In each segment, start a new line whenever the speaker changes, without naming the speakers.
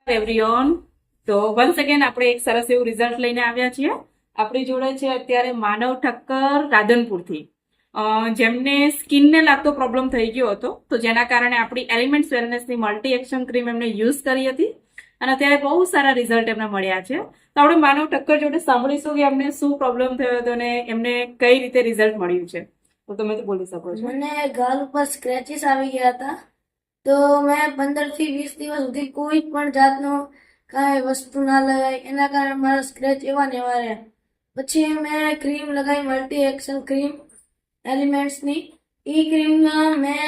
એવરીઓન, તો once again આપણે એક સરસ એવું રિઝલ્ટ લઈને આવ્યા છીએ. આપણી જોડે છે અત્યારે માનવ ઠક્કર રાધનપુરથી, જેમને સ્કિનને લાગતો પ્રોબ્લેમ થઈ ગયો હતો, તો જેના કારણે આપણી એલિમેન્ટ્સ વેલનેસની મલ્ટી એક્શન ક્રીમ એમને યુઝ કરી હતી અને અત્યારે બહુ સારા રિઝલ્ટ એમને મળ્યા છે. તો આપણે માનવ ઠક્કર જોડે સાંભળીશું કે એમને શું પ્રોબ્લેમ થયો હતો અને એમને કઈ રીતે રિઝલ્ટ મળ્યું છે. તો તમે તો બોલી શકો છો.
મને ગાલ ઉપર સ્ક્રેચીસ આવી ગયા હતા, તો મેં 15 થી 20 દિવસ સુધી કોઈ પણ જાતનો કાંઈ વસ્તુ ના લગાવી, એના કારણે મારા સ્ક્રેચ એવા ને એવા રહ્યા. પછી મેં ક્રીમ લગાવી, મલ્ટી એક્શન ક્રીમ એલિમેન્ટ્સની. એ ક્રીમમાં મેં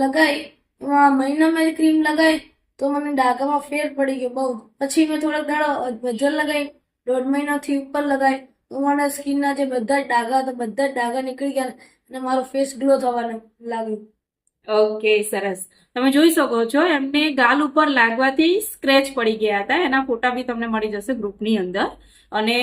લગાવી, એમાં મહિનામાં ક્રીમ લગાવી તો મને ડાઘામાં ફેર પડી ગયો બહુ. પછી મેં થોડાક દાડો વજન લગાવી, 1.5 મહિનાથી ઉપર લગાવી, તો મારા સ્કિનના જે બધા જ ડાઘા હતા બધા જ ડાઘા નીકળી ગયા અને મારો ફેસ ગ્લો થવા લાગ્યું.
ઓકે, સરસ. તમે જોઈ શકો છો એમને ગાલ ઉપર લાગવાથી સ્ક્રેચ પડી ગયા હતા. એના ફોટા બી તમને મળી જશે ગ્રુપની અંદર. અને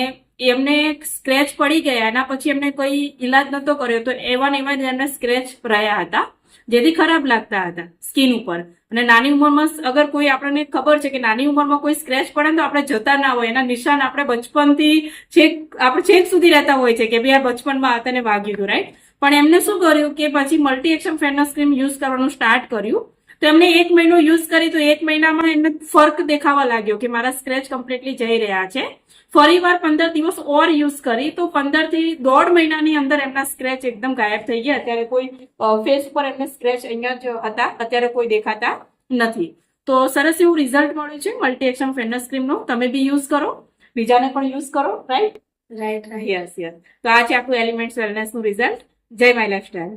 એમને સ્ક્રેચ પડી ગયા, એના પછી એમને કોઈ ઈલાજ નતો કર્યો, તો એવા ને એવા એમને સ્ક્રેચ રહ્યા હતા, જેથી ખરાબ લાગતા હતા સ્કિન ઉપર. અને નાની ઉંમરમાં અગર કોઈ આપણને ખબર છે કે નાની ઉંમરમાં કોઈ સ્ક્રેચ પડે ને તો આપણે જતા ના હોય, એના નિશાન આપણે બચપનથી છેક સુધી રહેતા હોય છે કે ભાઈ આ બચપનમાં તેને વાગ્યું હતું, રાઈટ. પણ એમને શું કર્યું કે પછી multi action fairness cream use કરવાનું સ્ટાર્ટ કર્યું. તો એમને 1 મહિનો યુઝ કરી, તો 1 મહિનામાં એમને ફર્ક દેખાવા લાગ્યો કે મારા સ્ક્રેચ કમ્પ્લીટલી જઈ રહ્યા છે. ફરી વાર 15 દિવસ ઓર યુઝ કરી, તો 15 થી 1.5 મહિનાની અંદર એમના સ્ક્રેચ એકદમ ગાયબ થઈ ગયા. અત્યારે કોઈ ફેસ પર એમને સ્ક્રેચ અહીંયા જ હતા, અત્યારે કોઈ દેખાતા નથી. તો સરસ એવું રિઝલ્ટ મળ્યું છે મલ્ટી એક્શન ફેરનેસ ક્રીમનું. તમે બી યુઝ કરો, બીજાને પણ યુઝ કરો, રાઈટ.
રાઈટ.
યસ. તો આ છે આપણું એલિમેન્ટ્સ વેલનેસનું રિઝલ્ટ. જય માય લાઈફસ્ટાઈલ.